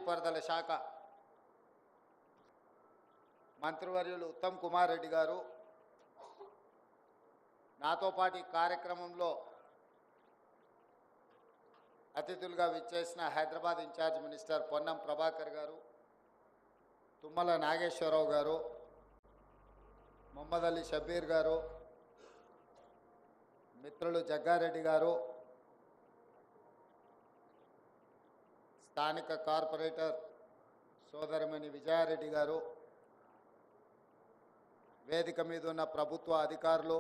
నీటిపారుదల శాఖ మంత్రివర్యులు ఉత్తమ్ కుమార్ రెడ్డి గారు నాతో పాటు ఈ కార్యక్రమంలో అతిథులుగా విచ్చేసిన హైదరాబాద్ ఇన్ఛార్జ్ మినిస్టర్ పొన్నం ప్రభాకర్ గారు, తుమ్మల నాగేశ్వరరావు గారు, మొహమ్మద్ అలీ షబీర్ గారు, మిత్రులు జగ్గారెడ్డి గారు, స్థానిక కార్పొరేటర్ సోదరిమణి విజయారెడ్డి గారు, వేదిక మీద ఉన్న ప్రభుత్వ అధికారులు,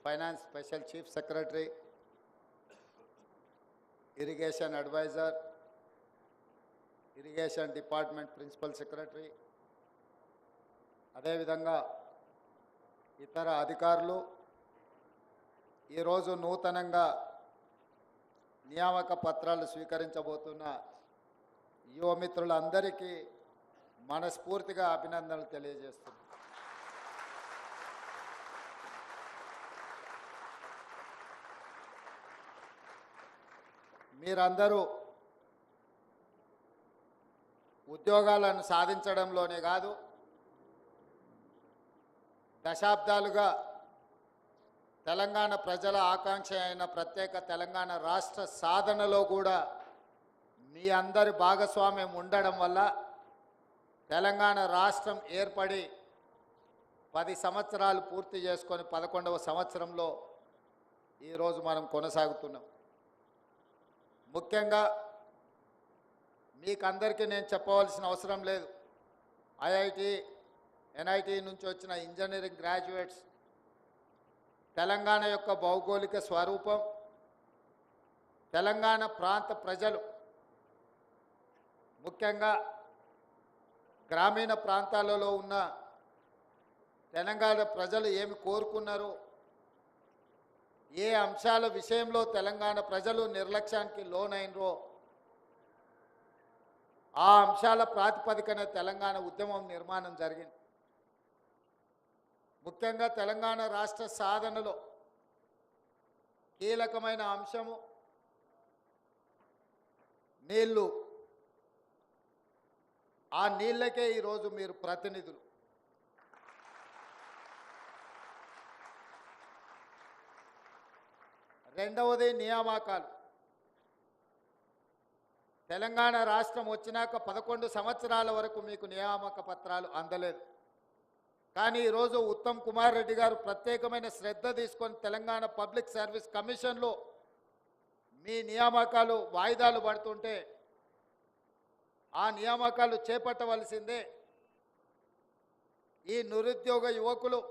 finance special chief secretary, irrigation adviser, irrigation department principal secretary, అదేవిధంగా ఇతర అధికారులు, ఈరోజు నూతనంగా నియామక పత్రాలు స్వీకరించబోతున్న యువమిత్రులందరికీ మనస్ఫూర్తిగా అభినందనలు తెలియజేస్తున్నాను. మీరందరూ ఉద్యోగాలను సాధించడంలోనే కాదు, దశాబ్దాలుగా తెలంగాణ ప్రజల ఆకాంక్ష అయిన ప్రత్యేక తెలంగాణ రాష్ట్ర సాధనలో కూడా మీ అందరి భాగస్వామ్యం ఉండడం వల్ల తెలంగాణ రాష్ట్రం ఏర్పడి 10 సంవత్సరాలు పూర్తి చేసుకొని 11వ సంవత్సరంలో ఈరోజు మనం కొనసాగుతున్నాం. ముఖ్యంగా మీకందరికీ నేను చెప్పవలసిన అవసరం లేదు. ఐఐటి, ఎన్ఐటి నుంచి వచ్చిన ఇంజనీరింగ్ గ్రాడ్యుయేట్స్ తెలంగాణ యొక్క భౌగోళిక స్వరూపం, తెలంగాణ ప్రాంత ప్రజలు, ముఖ్యంగా గ్రామీణ ప్రాంతాలలో ఉన్న తెలంగాణ ప్రజలు ఏమి కోరుకున్నారు, ఏ అంశాల విషయంలో తెలంగాణ ప్రజలు నిర్లక్ష్యానికి లోనైనరో ఆ అంశాల ప్రాతిపదికన తెలంగాణ ఉద్యమం నిర్మాణం జరిగింది. ముఖ్యంగా తెలంగాణ రాష్ట్ర సాధనలో కీలకమైన అంశము నీళ్లు. ఆ నీళ్ళకే ఈరోజు మీరు ప్రతినిధులు. రెండవది నియామకాలు. తెలంగాణ రాష్ట్రం వచ్చినాక 11 సంవత్సరాల వరకు మీకు నియామక పత్రాలు అందలేదు. కానీ ఈరోజు ఉత్తమ్ కుమార్ రెడ్డి గారు ప్రత్యేకమైన శ్రద్ధ తీసుకొని తెలంగాణ పబ్లిక్ సర్వీస్ కమిషన్లో మీ నియామకాలు వాయిదాలు పడుతుంటే ఆ నియామకాలు చేపట్టవలసిందే. ఈ నిరుద్యోగ యువకులు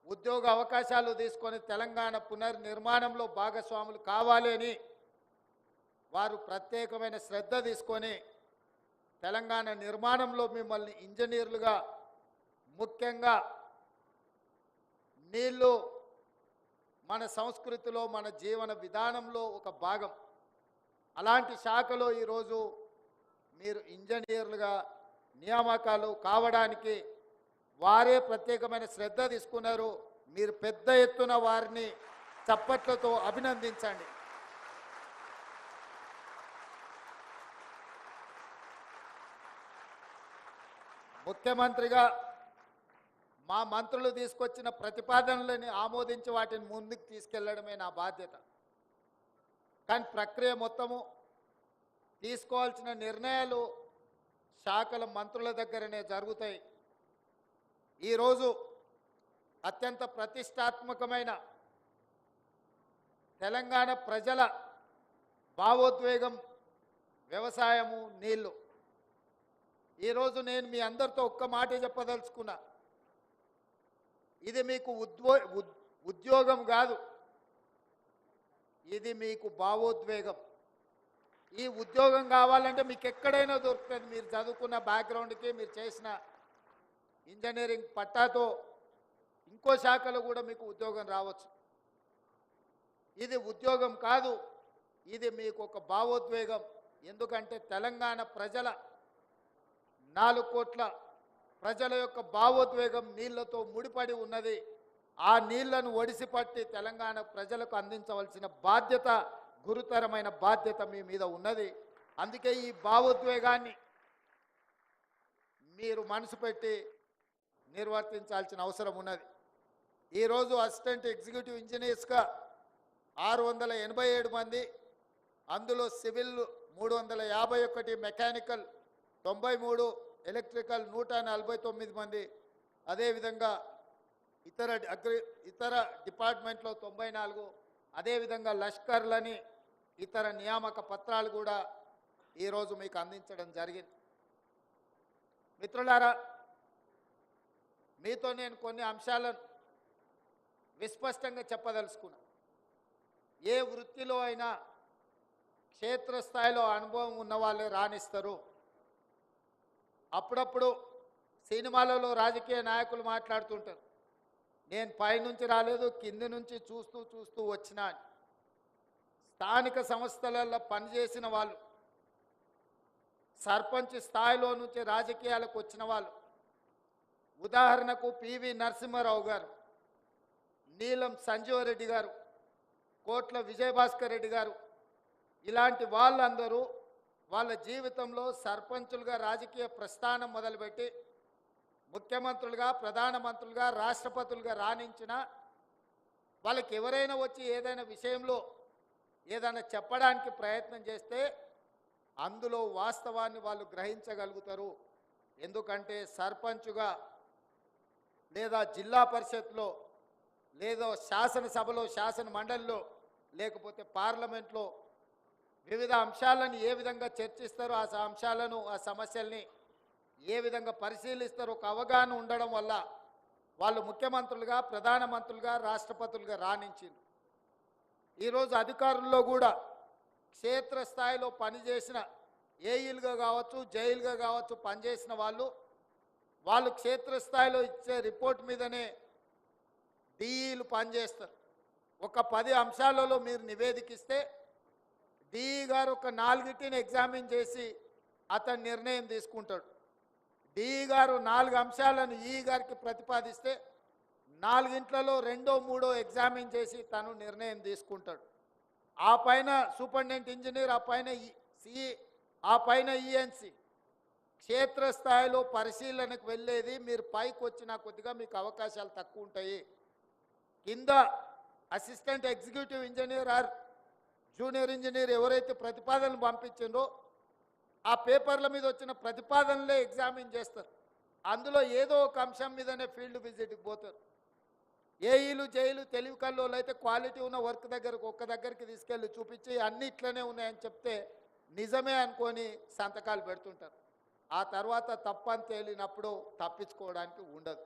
ఉద్యోగ అవకాశాలు తీసుకొని తెలంగాణ పునర్నిర్మాణంలో భాగస్వాములు కావాలి అని వారు ప్రత్యేకమైన శ్రద్ధ తీసుకొని తెలంగాణ నిర్మాణంలో మిమ్మల్ని ఇంజనీర్లుగా, ముఖ్యంగా నీళ్ళు మన సంస్కృతిలో మన జీవన విధానంలో ఒక భాగం. అలాంటి శాఖలో ఈరోజు మీరు ఇంజనీర్లుగా నియామకాలు కావడానికి వారే ప్రత్యేకమైన శ్రద్ధ తీసుకున్నారు. మీరు పెద్ద ఎత్తున వారిని చప్పట్లతో అభినందించండి. ముఖ్యమంత్రిగా మా మంత్రులు తీసుకొచ్చిన ప్రతిపాదనలని ఆమోదించి వాటిని ముందుకు తీసుకెళ్లడమే నా బాధ్యత. కానీ ప్రక్రియ మొత్తము తీసుకోవాల్సిన నిర్ణయాలు శాఖల మంత్రుల దగ్గరనే జరుగుతాయి. ఈరోజు అత్యంత ప్రతిష్టాత్మకమైన తెలంగాణ ప్రజల భావోద్వేగం వ్యవసాయము, నీళ్లు. ఈరోజు నేను మీ అందరితో ఒక్క మాట చెప్పదలుచుకున్నా. ఇది మీకు ఉద్యోగం కాదు, ఇది మీకు భావోద్వేగం. ఈ ఉద్యోగం కావాలంటే మీకు ఎక్కడైనా దొరుకుతుంది. మీరు చదువుకున్న బ్యాక్గ్రౌండ్కి, మీరు చేసిన ఇంజనీరింగ్ పట్టాతో ఇంకో శాఖలో కూడా మీకు ఉద్యోగం రావచ్చు. ఇది ఉద్యోగం కాదు, ఇది మీకు ఒక భావోద్వేగం. ఎందుకంటే తెలంగాణ ప్రజల 4 కోట్ల ప్రజల యొక్క భావోద్వేగం నీళ్లతో ముడిపడి ఉన్నది. ఆ నీళ్లను ఒడిసిపట్టి తెలంగాణ ప్రజలకు అందించవలసిన బాధ్యత గురుతరమైన బాధ్యత మీ మీద ఉన్నది. అందుకే ఈ భావోద్వేగాన్ని మీరు మనసు పెట్టి నిర్వర్తించాల్సిన అవసరం ఉన్నది. ఈరోజు అసిస్టెంట్ ఎగ్జిక్యూటివ్ ఇంజనీర్స్గా 687 మంది, అందులో సివిల్ 351, మెకానికల్ 93, ఎలక్ట్రికల్ 149 మంది, అదేవిధంగా ఇతర డిపార్ట్మెంట్లో 94, అదేవిధంగా లష్కర్లని ఇతర నియామక పత్రాలు కూడా ఈరోజు మీకు అందించడం జరిగింది. మిత్రులారా, మీతో నేను కొన్ని అంశాలను విస్పష్టంగా చెప్పదలుచుకున్నా. ఏ వృత్తిలో అయినా క్షేత్రస్థాయిలో అనుభవం ఉన్న వాళ్ళే రాణిస్తారు. అప్పుడప్పుడు సినిమాలలో రాజకీయ నాయకులు మాట్లాడుతుంటారు, నేను పైనుంచి రాలేదు, కింది నుంచి చూస్తూ వచ్చినా. స్థానిక సంస్థలలో పనిచేసిన వాళ్ళు, సర్పంచ్ స్థాయిలో నుంచి రాజకీయాలకు వచ్చిన వాళ్ళు, ఉదాహరణకు పివి నరసింహారావు గారు, నీలం సంజీవరెడ్డి గారు, కోట్ల విజయభాస్కర్ రెడ్డి గారు, ఇలాంటి వాళ్ళందరూ వాళ్ళ జీవితంలో సర్పంచులుగా రాజకీయ ప్రస్థానం మొదలుపెట్టి ముఖ్యమంత్రులుగా, ప్రధానమంత్రులుగా, రాష్ట్రపతులుగా రాణించిన వాళ్ళకి ఎవరైనా వచ్చి ఏదైనా విషయంలో ఏదైనా చెప్పడానికి ప్రయత్నం చేస్తే అందులో వాస్తవాన్ని వాళ్ళు గ్రహించగలుగుతారు. ఎందుకంటే సర్పంచుగా లేదా జిల్లా పరిషత్లో లేదా శాసనసభలో, శాసన మండలిలో, లేకపోతే పార్లమెంట్లో వివిధ అంశాలను ఏ విధంగా చర్చిస్తారో, ఆ అంశాలను, ఆ సమస్యల్ని ఏ విధంగా పరిశీలిస్తారో ఒక అవగాహన ఉండడం వల్ల వాళ్ళు ముఖ్యమంత్రులుగా, ప్రధానమంత్రులుగా, రాష్ట్రపతులుగా రాణించారు. ఈరోజు అధికారుల్లో కూడా క్షేత్రస్థాయిలో పనిచేసిన ఏఈలుగా కావచ్చు, జైలుగా కావచ్చు పనిచేసిన వాళ్ళు క్షేత్రస్థాయిలో ఇచ్చే రిపోర్ట్ మీదనే డిఈలు పనిచేస్తారు. ఒక 10 అంశాలలో మీరు నివేదికిస్తే డిఈ గారు ఒక 4టిని ఎగ్జామిన్ చేసి అతను నిర్ణయం తీసుకుంటాడు. డిఈ గారు 4 అంశాలను ఈఈ గారికి ప్రతిపాదిస్తే 4ంట్లలో 2, 3 ఎగ్జామిన్ చేసి తను నిర్ణయం తీసుకుంటాడు. ఆ పైన సూపరింటెండెంట్ ఇంజనీర్, ఆ పైన సిఈ, ఆ పైన ఈఎన్సి క్షేత్రస్థాయిలో పరిశీలనకు వెళ్ళేది. మీరు పైకి వచ్చినా కొద్దిగా మీకు అవకాశాలు తక్కువ ఉంటాయి. కింద assistant executive engineer or junior engineer ఎవరైతే ప్రతిపాదనలు పంపించిందో ఆ పేపర్ల మీద వచ్చిన ప్రతిపాదనలే ఎగ్జామిన్ చేస్తారు. అందులో ఏదో ఒక అంశం మీదనే ఫీల్డ్ విజిట్కి పోతారు. ఏఈలు, జైలు తెలివి కల్లోలు అయితే క్వాలిటీ ఉన్న వర్క్ ఒక్క దగ్గరికి తీసుకెళ్ళి చూపించి అన్ని ఇట్లనే ఉన్నాయని చెప్తే నిజమే అనుకొని సంతకాలు పెడుతుంటారు. ఆ తర్వాత తప్పని తేలినప్పుడు తప్పించుకోవడానికి ఉండదు.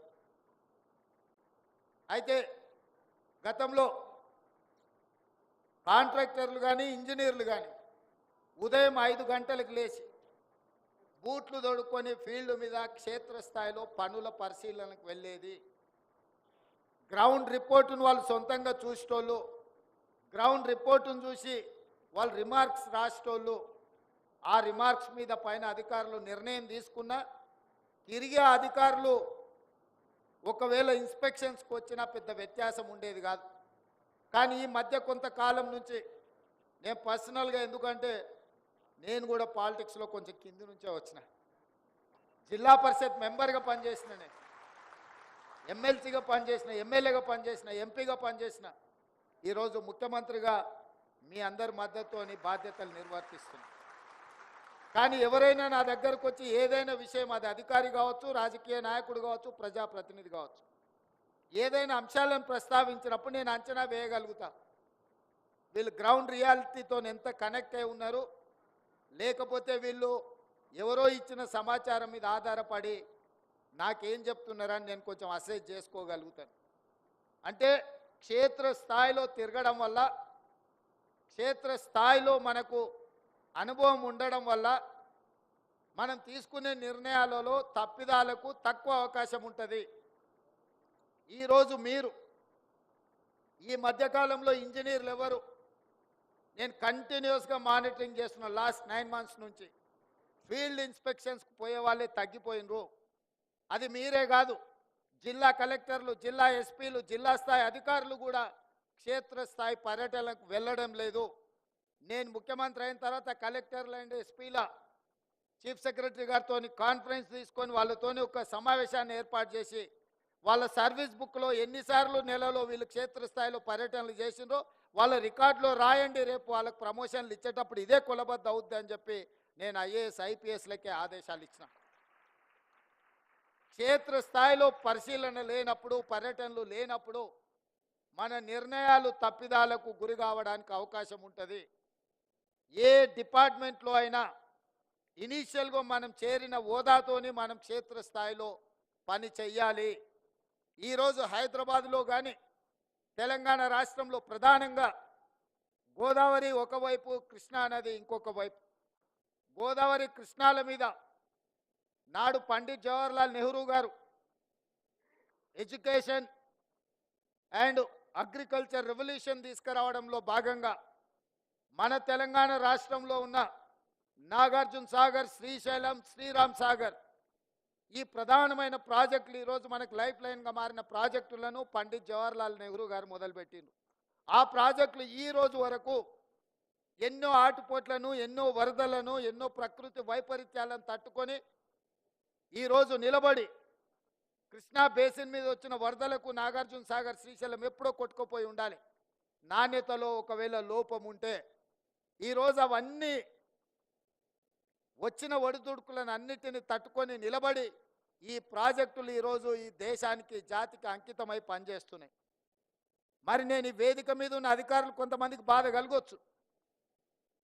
అయితే గతంలో కాంట్రాక్టర్లు కానీ, ఇంజనీర్లు కానీ ఉదయం 5 గంటలకు లేచి బూట్లు తొడుక్కొని ఫీల్డ్ మీద క్షేత్రస్థాయిలో పనుల పరిశీలనకు వెళ్ళేది. గ్రౌండ్ రిపోర్టును వాళ్ళు సొంతంగా చూసేటోళ్ళు, గ్రౌండ్ రిపోర్టును చూసి వాళ్ళు రిమార్క్స్ రాసేటోళ్ళు, ఆ రిమార్క్స్ మీద పైన అధికారులు నిర్ణయం తీసుకున్నా తిరిగి ఆ అధికారులు ఒకవేళ ఇన్స్పెక్షన్స్కి వచ్చినా పెద్ద వ్యత్యాసం ఉండేది కాదు. కానీ ఈ మధ్య కొంతకాలం నుంచి నేను పర్సనల్గా, ఎందుకంటే నేను కూడా పాలిటిక్స్లో కొంచెం కింది నుంచే వచ్చిన, జిల్లా పరిషత్ మెంబర్గా పనిచేసిన, నేను ఎమ్మెల్సీగా పనిచేసిన, ఎమ్మెల్యేగా పనిచేసిన, ఎంపీగా పనిచేసిన, ఈరోజు ముఖ్యమంత్రిగా మీ అందరి మద్దతుతోని బాధ్యతలు నిర్వర్తిస్తున్నాను. కానీ ఎవరైనా నా దగ్గరకు వచ్చి ఏదైనా విషయం, అది అధికారి కావచ్చు, రాజకీయ నాయకుడు కావచ్చు, ప్రజాప్రతినిధి కావచ్చు, ఏదైనా అంశాలను ప్రస్తావించినప్పుడు నేను అంచనా వేయగలుగుతా వీళ్ళు గ్రౌండ్ రియాలిటీతో ఎంత కనెక్ట్ అయి ఉన్నారు, లేకపోతే వీళ్ళు ఎవరో ఇచ్చిన సమాచారం మీద ఆధారపడి నాకేం చెప్తున్నారని నేను కొంచెం అసెస్ చేసుకోగలుగుతాను. అంటే క్షేత్రస్థాయిలో తిరగడం వల్ల, క్షేత్రస్థాయిలో మనకు అనుభవం ఉండడం వల్ల మనం తీసుకునే నిర్ణయాలలో తప్పిదాలకు తక్కువ అవకాశం ఉంటుంది. ఈరోజు మీరు ఈ మధ్యకాలంలో ఇంజనీర్లు ఎవరు, నేను కంటిన్యూస్గా మానిటరింగ్ చేస్తున్న లాస్ట్ 9 months నుంచి ఫీల్డ్ ఇన్స్పెక్షన్స్కి పోయే వాళ్ళే తగ్గిపోయినరు. అది మీరే కాదు, జిల్లా కలెక్టర్లు, జిల్లా ఎస్పీలు, జిల్లా స్థాయి అధికారులు కూడా క్షేత్రస్థాయి పర్యటనకు వెళ్ళడం లేదు. నేను ముఖ్యమంత్రి అయిన తర్వాత కలెక్టర్లు అండ్ ఎస్పీల చీఫ్ సెక్రటరీ గారితో కాన్ఫరెన్స్ తీసుకొని వాళ్ళతోని ఒక సమావేశాన్ని ఏర్పాటు చేసి వాళ్ళ సర్వీస్ బుక్లో ఎన్నిసార్లు నెలలో వీళ్ళు క్షేత్రస్థాయిలో పర్యటనలు చేసిండ్రో వాళ్ళ రికార్డులో రాయండి, రేపు వాళ్ళకి ప్రమోషన్లు ఇచ్చేటప్పుడు ఇదే కులబద్ద అవుద్ది అని చెప్పి నేను ఐఏఎస్ ఐపీఎస్లకే ఆదేశాలు ఇచ్చిన. క్షేత్రస్థాయిలో పరిశీలన లేనప్పుడు, పర్యటనలు లేనప్పుడు మన నిర్ణయాలు తప్పిదాలకు గురి కావడానికి అవకాశం ఉంటుంది. ఏ డిపార్ట్మెంట్లో అయినా ఇనీషియల్గా మనం చేరిన హోదాతోని మనం క్షేత్రస్థాయిలో పని చెయ్యాలి. ఈరోజు హైదరాబాద్లో కానీ తెలంగాణ రాష్ట్రంలో ప్రధానంగా గోదావరి ఒకవైపు, కృష్ణా నది ఇంకొక వైపు. గోదావరి కృష్ణాల మీద నాడు పండిట్ జవహర్లాల్ నెహ్రూ గారు ఎడ్యుకేషన్ అండ్ అగ్రికల్చర్ రెవల్యూషన్ తీసుకురావడంలో భాగంగా మన తెలంగాణ రాష్ట్రంలో ఉన్న నాగార్జున సాగర్, శ్రీశైలం, శ్రీరామ్ సాగర్ ఈ ప్రధానమైన ప్రాజెక్టులు ఈరోజు మనకు లైఫ్ లైన్గా మారిన ప్రాజెక్టులను పండిట్ జవహర్లాల్ నెహ్రూ గారు మొదలుపెట్టిండ్రు. ఆ ప్రాజెక్టులు ఈ రోజు వరకు ఎన్నో ఆటుపోట్లను, ఎన్నో వరదలను, ఎన్నో ప్రకృతి వైపరీత్యాలను తట్టుకొని ఈరోజు నిలబడి కృష్ణా బేసిన్ మీద వచ్చిన వరదలకు నాగార్జున సాగర్, శ్రీశైలం ఎప్పుడో కొట్టుకుపోయి ఉండాలి. నాణ్యతలో ఒకవేళ లోపం ఉంటే ఈరోజు అవన్నీ వచ్చిన ఒడిదుడుకులను అన్నిటిని తట్టుకొని నిలబడి ఈ ప్రాజెక్టులు ఈరోజు ఈ దేశానికి, జాతికి అంకితమై పనిచేస్తున్నాయి. మరి నేను ఈ వేదిక మీద ఉన్న అధికారులు కొంతమందికి బాధ కలగొచ్చు,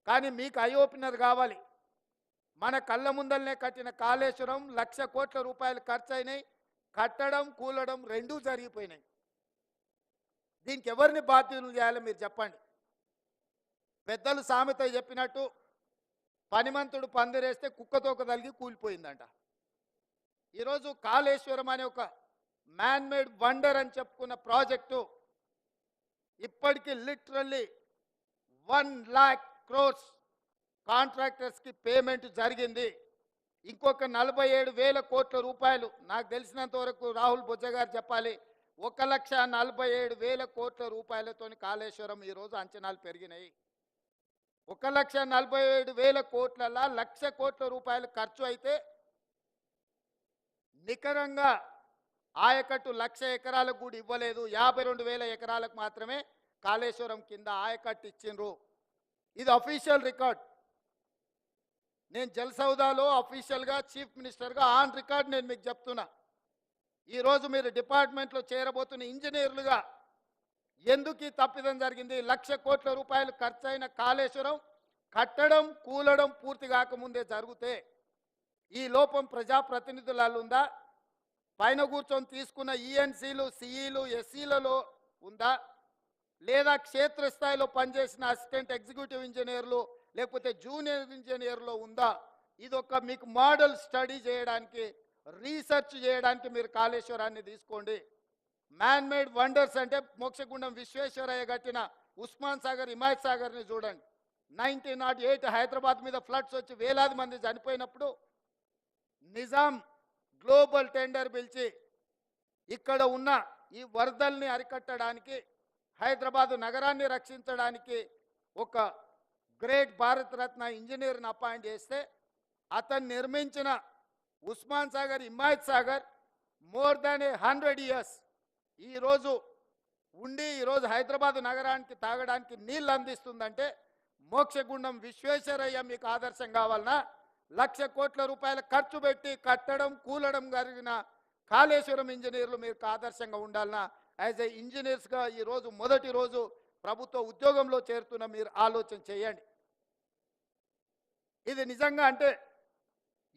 కానీ మీకు ఐ ఓపెనర్ కావాలి. మన కళ్ళ ముందల్నే కట్టిన కాళేశ్వరం 1,00,000 కోట్ల రూపాయలు ఖర్చు అయినాయి. కట్టడం, కూలడం రెండూ జరిగిపోయినాయి. దీనికి ఎవరిని బాధ్యులు చేయాలో మీరు చెప్పండి. పెద్దలు సామెత చెప్పినట్టు పనిమంతుడు పందిరేస్తే కుక్కతోక తలిగి కూలిపోయిందంట. ఈరోజు కాళేశ్వరం అనే ఒక మ్యాన్మేడ్ వండర్ అని చెప్పుకున్న ప్రాజెక్టు ఇప్పటికీ లిటరల్లీ 1,00,000 crores కాంట్రాక్టర్స్కి పేమెంట్ జరిగింది. ఇంకొక 47,000 కోట్ల రూపాయలు నాకు తెలిసినంత వరకు రాహుల్ బొజ్జ గారు చెప్పాలి, 1,47,000 కోట్ల రూపాయలతో కాళేశ్వరం ఈరోజు అంచనాలు పెరిగినాయి. 1,47,000 కోట్లలో 1,00,000 కోట్ల రూపాయలు ఖర్చు అయితే నికరంగా ఆయకట్టు 1,00,000 ఎకరాలకు కూడా ఇవ్వలేదు. 52,000 ఎకరాలకు మాత్రమే కాళేశ్వరం కింద ఆయకట్టు ఇచ్చిండ్రు. ఇది అఫీషియల్ రికార్డ్. నేను జల్సౌదాలో అఫీషియల్గా చీఫ్ మినిస్టర్గా ఆన్ రికార్డ్ నేను మీకు చెప్తున్నా. ఈరోజు మీరు డిపార్ట్మెంట్లో చేరబోతున్న ఇంజనీర్లుగా ఎందుకు ఈ తప్పిదం జరిగింది? 1,00,000 కోట్ల రూపాయలు ఖర్చు అయిన కాళేశ్వరం కట్టడం, కూలడం పూర్తి కాకముందే జరిగితే ఈ లోపం ప్రజాప్రతినిధులలో ఉందా? పైన కూర్చొని తీసుకున్న ఈఎన్సీలు, సిఈలు, ఎస్సీలలో ఉందా? లేదా క్షేత్రస్థాయిలో పనిచేసిన అసిస్టెంట్ ఎగ్జిక్యూటివ్ ఇంజనీర్లు లేకపోతే జూనియర్ ఇంజనీర్లో ఉందా? ఇదొక మీకు మోడల్ స్టడీ చేయడానికి, రీసెర్చ్ చేయడానికి మీరు కాళేశ్వరాన్ని తీసుకోండి. మ్యాన్మేడ్ వండర్స్ అంటే మోక్షగుండం విశ్వేశ్వరయ్య కట్టిన ఉస్మాన్ సాగర్, హిమాయత్ సాగర్ని చూడండి. 1908 హైదరాబాద్ మీద ఫ్లడ్స్ వచ్చి వేలాది మంది చనిపోయినప్పుడు నిజాం గ్లోబల్ టెండర్ పిలిచి ఇక్కడ ఉన్న ఈ వరదల్ని అరికట్టడానికి, హైదరాబాదు నగరాన్ని రక్షించడానికి ఒక గ్రేట్ భారతరత్న ఇంజనీర్ని అపాయింట్ చేస్తే అతను నిర్మించిన Osman Sagar, Himayat Sagar more than 100 years ఈరోజు ఉండి ఈరోజు హైదరాబాద్ నగరానికి తాగడానికి నీళ్ళు అందిస్తుందంటే మోక్షగుండం విశ్వేశ్వరయ్య మీకు ఆదర్శం కావాలన్నా? 1,00,000 కోట్ల రూపాయల ఖర్చు పెట్టి కట్టడం, కూలడం జరిగిన కాళేశ్వరం ఇంజనీర్లు మీకు ఆదర్శంగా ఉండాలన్నా? యాజ్ ఏ ఇంజనీర్స్గా ఈరోజు మొదటి రోజు ప్రభుత్వ ఉద్యోగంలో చేరుతున్న మీరు ఆలోచన చేయండి. ఇది నిజంగా అంటే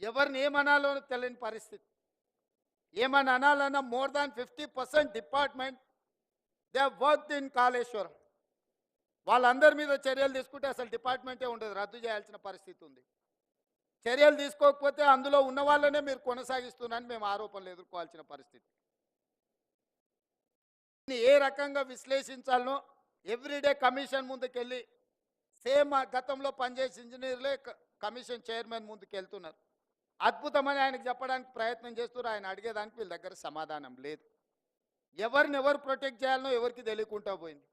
ఎవరిని ఏమనాలో తెలియని పరిస్థితి. ఏమని అనాలన్నా more than 50% department they have worked in Kaleshwaram. వాళ్ళందరి మీద చర్యలు తీసుకుంటే అసలు డిపార్ట్మెంటే ఉండదు, రద్దు చేయాల్సిన పరిస్థితి ఉంది. చర్యలు తీసుకోకపోతే అందులో ఉన్న వాళ్ళనే మీరు కొనసాగిస్తున్నారని మేము ఆరోపణలు ఎదుర్కోవాల్సిన పరిస్థితి. ఏ రకంగా విశ్లేషించాలనో ఎవ్రీడే కమిషన్ ముందుకెళ్ళి సేమ్ గతంలో పనిచేసే ఇంజనీర్లే కమిషన్ చైర్మన్ ముందుకు వెళ్తున్నారు. అద్భుతమని ఆయనకు చెప్పడానికి ప్రయత్నం చేస్తున్నారు. ఆయన అడిగేదానికి వీళ్ళ దగ్గర సమాధానం లేదు. ఎవరిని ఎవరు ప్రొటెక్ట్ చేయాలనో ఎవరికి తెలియకుండా పోయింది.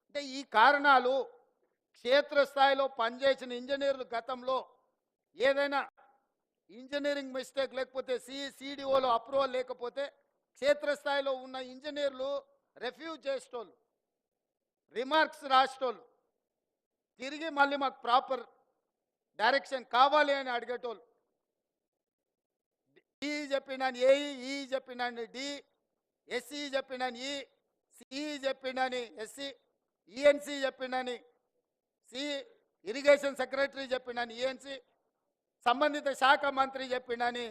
అంటే ఈ కారణాలు క్షేత్రస్థాయిలో పనిచేసిన ఇంజనీర్లు గతంలో ఏదైనా ఇంజనీరింగ్ మిస్టేక్ లేకపోతే సిడిఓలో అప్రూవల్ లేకపోతే క్షేత్రస్థాయిలో ఉన్న ఇంజనీర్లు రెఫ్యూజ్ చేసేటోళ్ళు, రిమార్క్స్ రాసేటోళ్ళు, తిరిగి మళ్ళీ మాకు ప్రాపర్ డైరెక్షన్ కావాలి అని అడిగేటోళ్ళు. ఈ చెప్పినాను ఏఈ, ఈ చెప్పినాను డి, ఎస్ఈ చెప్పినాను ఈ, సిఈ చెప్పినాని ఎస్సీ, ఈఎన్సి చెప్పినాని సి, ఇరిగేషన్ సెక్రటరీ చెప్పినాను ఈఎన్సి, సంబంధిత శాఖ మంత్రి చెప్పినాని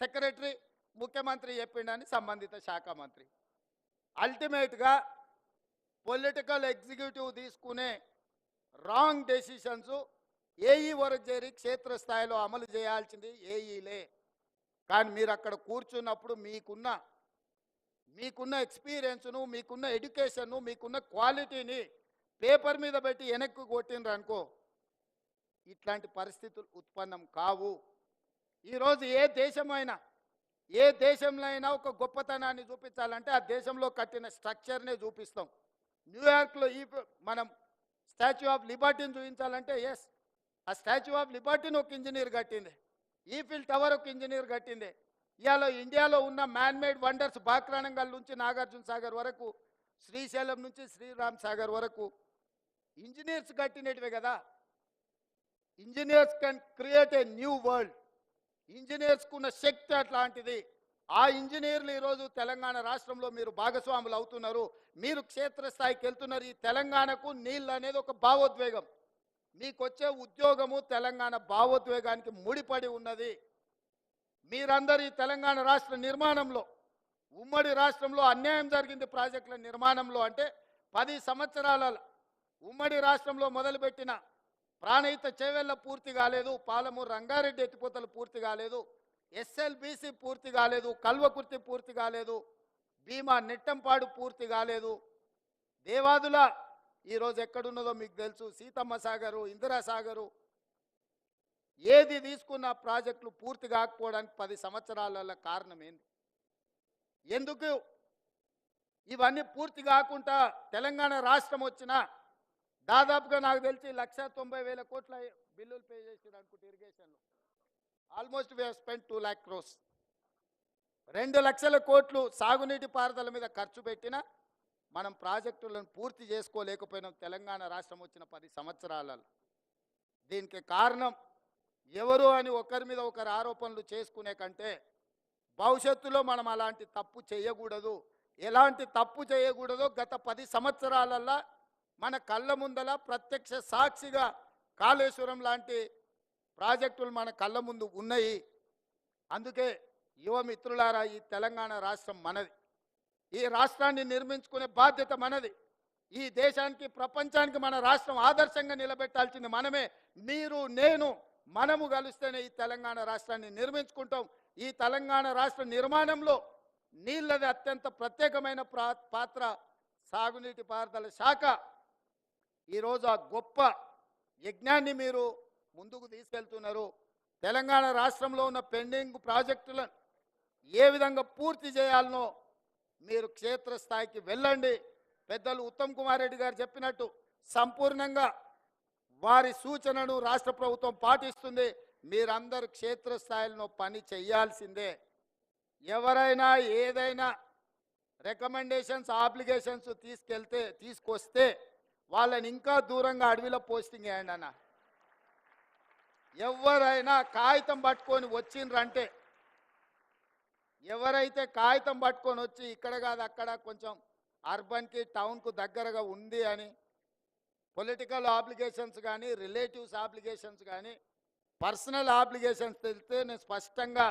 సెక్రటరీ, ముఖ్యమంత్రి చెప్పిండని సంబంధిత శాఖ మంత్రి. అల్టిమేట్గా పొలిటికల్ ఎగ్జిక్యూటివ్ తీసుకునే రాంగ్ డెసిషన్స్ ఏఈ వరకు చేరి క్షేత్రస్థాయిలో అమలు చేయాల్సింది ఏఈలే. కానీ మీరు అక్కడ కూర్చున్నప్పుడు మీకున్న ఎక్స్పీరియన్స్ను, మీకున్న ఎడ్యుకేషన్ను, మీకున్న క్వాలిటీని పేపర్ మీద పెట్టి వెనక్కి కొట్టినరు అనుకో, ఇట్లాంటి పరిస్థితులు ఉత్పన్నం కావు. ఈరోజు ఏ దేశంలో అయినా ఒక గొప్పతనాన్ని చూపించాలంటే ఆ దేశంలో కట్టిన స్ట్రక్చర్నే చూపిస్తాం. న్యూయార్క్లో మనం స్టాచ్యూ ఆఫ్ లిబర్టీని చూపించాలంటే ఎస్, ఆ స్టాచ్యూ ఆఫ్ లిబర్టీని ఒక ఇంజనీర్ కట్టింది, ఈఫిల్ టవర్ ఒక ఇంజనీర్ కట్టింది. ఇవాళ ఇండియాలో ఉన్న మ్యాన్మేడ్ వండర్స్ బాక్రానంగల్ నుంచి నాగార్జున సాగర్ వరకు, శ్రీశైలం నుంచి శ్రీరామ్ సాగర్ వరకు ఇంజనీర్స్ కట్టినటివే కదా. Engineers can create a new world. ఇంజనీర్స్కున్న శక్తి అట్లాంటిది. ఆ ఇంజనీర్లు ఈరోజు తెలంగాణ రాష్ట్రంలో మీరు భాగస్వాములు అవుతున్నారు, మీరు క్షేత్రస్థాయికి వెళ్తున్నారు. ఈ తెలంగాణకు నీళ్ళు అనేది ఒక భావోద్వేగం. మీకు వచ్చే ఉద్యోగము తెలంగాణ భావోద్వేగానికి ముడిపడి ఉన్నది. మీరందరూ ఈ తెలంగాణ రాష్ట్ర నిర్మాణంలో, ఉమ్మడి రాష్ట్రంలో అన్యాయం జరిగింది ప్రాజెక్టుల నిర్మాణంలో. అంటే 10 సంవత్సరాల ఉమ్మడి రాష్ట్రంలో మొదలుపెట్టిన ప్రాణహిత చేవెళ్ళ పూర్తి కాలేదు, పాలమూరు రంగారెడ్డి ఎత్తిపోతలు పూర్తి కాలేదు, ఎస్ఎల్బీసీ పూర్తి కాలేదు, కల్వకుర్తి పూర్తి కాలేదు, భీమా నెట్టంపాడు పూర్తి కాలేదు, దేవాదుల ఈరోజు ఎక్కడున్నదో మీకు తెలుసు, సీతమ్మ సాగరు, ఇందిరా సాగరు, ఏది తీసుకున్న ప్రాజెక్టులు పూర్తి కాకపోవడానికి 10 సంవత్సరాల కారణం ఏంది? ఎందుకు ఇవన్నీ పూర్తి కాకుండా తెలంగాణ రాష్ట్రం వచ్చినా దాదాపుగా నాకు తెలిసి 1,90,000 కోట్ల బిల్లులు పే చేసారు అనుకుంటే ఇరిగేషన్లో. Almost we have spent 2 lakh crores. 2 లక్షల కోట్లు సాగునీటి పారుదల మీద ఖర్చు పెట్టినా మనం ప్రాజెక్టులను పూర్తి చేసుకోలేకపోయినాం తెలంగాణ రాష్ట్రం వచ్చిన 10 సంవత్సరాలలో. దీనికి కారణం ఎవరు అని ఒకరి మీద ఒకరు ఆరోపణలు చేసుకునే కంటే భవిష్యత్తులో మనం అలాంటి తప్పు చేయకూడదు. ఎలాంటి తప్పు చేయకూడదో గత 10 సంవత్సరాలలో మన కళ్ళ ముందల ప్రత్యక్ష సాక్షిగా కాళేశ్వరం లాంటి ప్రాజెక్టులు మన కళ్ళ ముందు ఉన్నాయి. అందుకే యువ మిత్రులారా, ఈ తెలంగాణ రాష్ట్రం మనది. ఈ రాష్ట్రాన్ని నిర్మించుకునే బాధ్యత మనది. ఈ దేశానికి, ప్రపంచానికి మన రాష్ట్రం ఆదర్శంగా నిలబెట్టాల్సింది మనమే. మీరు, నేను, మనము కలిస్తేనే ఈ తెలంగాణ రాష్ట్రాన్ని నిర్మించుకుంటాం. ఈ తెలంగాణ రాష్ట్ర నిర్మాణంలో నీళ్ళది అత్యంత ప్రత్యేకమైన పాత్ర. సాగునీటి పారుదల శాఖ ఈరోజు ఆ గొప్ప యజ్ఞాన్ని మీరు ముందుకు తీసుకెళ్తున్నారు. తెలంగాణ రాష్ట్రంలో ఉన్న పెండింగ్ ప్రాజెక్టులను ఏ విధంగా పూర్తి చేయాలనో మీరు క్షేత్రస్థాయికి వెళ్ళండి. పెద్దలు ఉత్తమ్ కుమార్ రెడ్డి గారు చెప్పినట్టు సంపూర్ణంగా వారి సూచనను రాష్ట్ర ప్రభుత్వం పాటిస్తుంది. మీరందరూ క్షేత్రస్థాయిలో పని చేయాల్సిందే. ఎవరైనా ఏదైనా రికమెండేషన్స్, అప్లికేషన్స్ తీసుకొస్తే వాళ్ళని ఇంకా దూరంగా అడవిలో పోస్టింగ్ వేయండి అన్న. ఎవరైనా కాగితం పట్టుకొని వచ్చిండ్రంటే, ఎవరైతే కాగితం పట్టుకొని వచ్చి ఇక్కడ కాదు అక్కడ కొంచెం అర్బన్కి, టౌన్కు దగ్గరగా ఉంది అని పొలిటికల్ ఆబ్లిగేషన్స్ కానీ, రిలేటివ్స్ ఆబ్లిగేషన్స్ కానీ, పర్సనల్ ఆబ్లిగేషన్స్ తెలిస్తే నేను స్పష్టంగా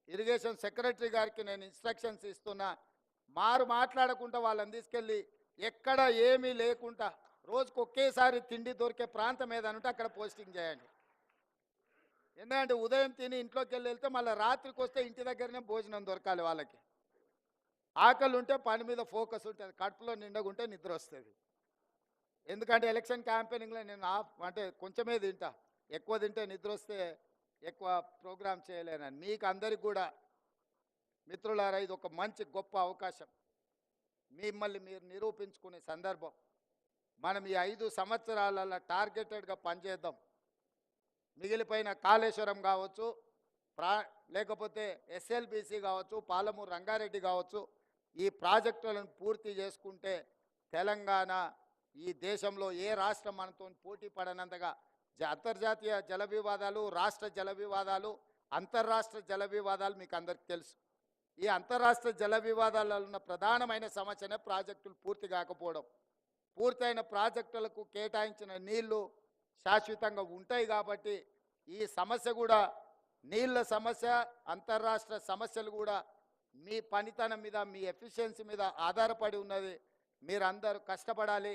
ఇరిగేషన్ సెక్రటరీ గారికి నేను ఇన్స్ట్రక్షన్స్ ఇస్తున్నా. మాట్లాడకుండా వాళ్ళని తీసుకెళ్ళి ఎక్కడ ఏమీ లేకుండా రోజుకు ఒకేసారి తిండి దొరికే ప్రాంతం ఏదనుంటే అక్కడ పోస్టింగ్ చేయండి. ఎందుకంటే ఉదయం తిని ఇంట్లోకి వెళ్తే మళ్ళీ రాత్రికి వస్తే ఇంటి దగ్గరనే భోజనం దొరకాలి వాళ్ళకి. ఆకలి ఉంటే పని మీద ఫోకస్ ఉంటుంది, కడుపులో నిండగుంటే నిద్ర వస్తుంది. ఎందుకంటే ఎలక్షన్ క్యాంపెయినింగ్లో నేను అంటే కొంచెమే తింటా, ఎక్కువ తింటే నిద్ర వస్తే ఎక్కువ ప్రోగ్రామ్ చేయలేనని. మీకు అందరికి కూడా మిత్రులారా, ఇది ఒక మంచి గొప్ప అవకాశం. మిమ్మల్ని మీరు నిరూపించుకునే సందర్భం. మనం ఈ 5 సంవత్సరాలలో టార్గెటెడ్గా పనిచేద్దాం. మిగిలిపోయిన కాళేశ్వరం కావచ్చు, లేకపోతే ఎస్ఎల్బిసి కావచ్చు, పాలమూరు రంగారెడ్డి కావచ్చు, ఈ ప్రాజెక్టులను పూర్తి చేసుకుంటే తెలంగాణ ఈ దేశంలో ఏ రాష్ట్రం మనతో పోటీ పడనంతగా అంతర్జాతీయ జల వివాదాలు, రాష్ట్ర జల వివాదాలు, అంతర్రాష్ట్ర జల వివాదాలు మీకు అందరికీ తెలుసు. ఈ అంతర్రాష్ట్ర జల వివాదాలలో ఉన్న ప్రధానమైన సమస్యనే ప్రాజెక్టులు పూర్తి కాకపోవడం. పూర్తయిన ప్రాజెక్టులకు కేటాయించిన నీళ్లు శాశ్వతంగా ఉంటాయి కాబట్టి ఈ సమస్య కూడా, నీళ్ళ సమస్య, అంతర్రాష్ట్ర సమస్యలు కూడా మీ పనితనం మీద, మీ ఎఫిషియన్సీ మీద ఆధారపడి ఉన్నది. మీరందరూ కష్టపడాలి,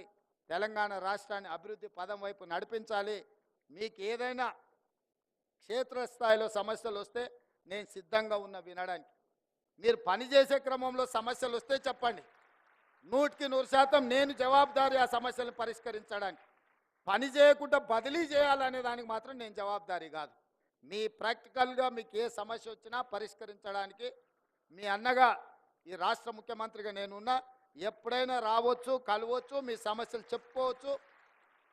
తెలంగాణ రాష్ట్రాన్ని అభివృద్ధి పదం వైపు నడిపించాలి. మీకు ఏదైనా క్షేత్రస్థాయిలో సమస్యలు వస్తే నేను సిద్ధంగా ఉన్న వినడానికి. మీరు పనిచేసే క్రమంలో సమస్యలు వస్తే చెప్పండి, 100% నేను జవాబుదారీ ఆ సమస్యలను పరిష్కరించడానికి. పని చేయకుండా బదిలీ చేయాలనే దానికి మాత్రం నేను జవాబుదారీ కాదు. మీ ప్రాక్టికల్గా మీకు ఏ సమస్య వచ్చినా పరిష్కరించడానికి మీ అన్నగా ఈ రాష్ట్ర ముఖ్యమంత్రిగా నేనున్నా. ఎప్పుడైనా రావచ్చు, కలవచ్చు, మీ సమస్యలు చెప్పుకోవచ్చు.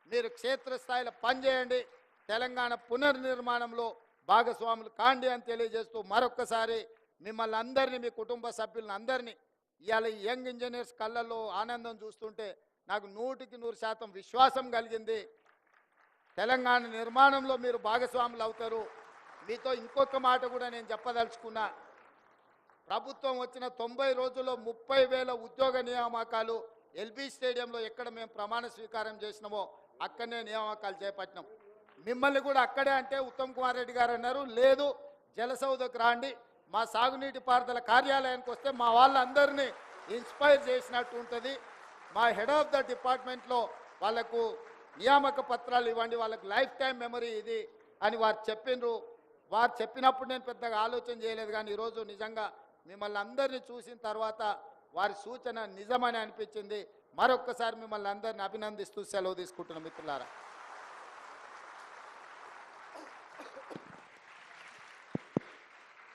మీరు క్షేత్రస్థాయిలో పనిచేయండి, తెలంగాణ పునర్నిర్మాణంలో భాగస్వాములు కాండి అని తెలియజేస్తూ మరొక్కసారి మిమ్మల్ని అందరినీ, మీ కుటుంబ సభ్యులను అందరినీ, ఇవాళ యంగ్ ఇంజనీర్స్ కళ్ళల్లో ఆనందం చూస్తుంటే నాకు 100% విశ్వాసం కలిగింది. తెలంగాణ నిర్మాణంలో మీరు భాగస్వాములు అవుతారు. మీతో ఇంకొక మాట కూడా నేను చెప్పదలుచుకున్నా. ప్రభుత్వం వచ్చిన 90 రోజుల్లో 30,000 ఉద్యోగ నియామకాలు ఎల్బీ స్టేడియంలో ఎక్కడ మేము ప్రమాణ స్వీకారం చేసినామో అక్కడనే నియామకాలు చేపట్టినాం. మిమ్మల్ని కూడా అక్కడే అంటే ఉత్తమ్ కుమార్ రెడ్డి గారు అన్నారు, లేదు జలసౌధకు రాండి, మా సాగునీటి పారుదల కార్యాలయానికి వస్తే మా వాళ్ళందరినీ ఇన్స్పైర్ చేసినట్టు ఉంటుంది. మా హెడ్ ఆఫ్ ద డిపార్ట్మెంట్లో వాళ్లకు నియామక పత్రాలు ఇవ్వండి, వాళ్ళకు లైఫ్ టైం మెమరీ ఇది అని వారు చెప్పినరు. వారు చెప్పినప్పుడు నేను పెద్దగా ఆలోచన చేయలేదు, కానీ ఈరోజు నిజంగా మిమ్మల్ని అందరినీ చూసిన తర్వాత వారి సూచన నిజమని అనిపించింది. మరొక్కసారి మిమ్మల్ని అందరిని అభినందిస్తూ సెలవు తీసుకుంటున్న మిత్రులారా.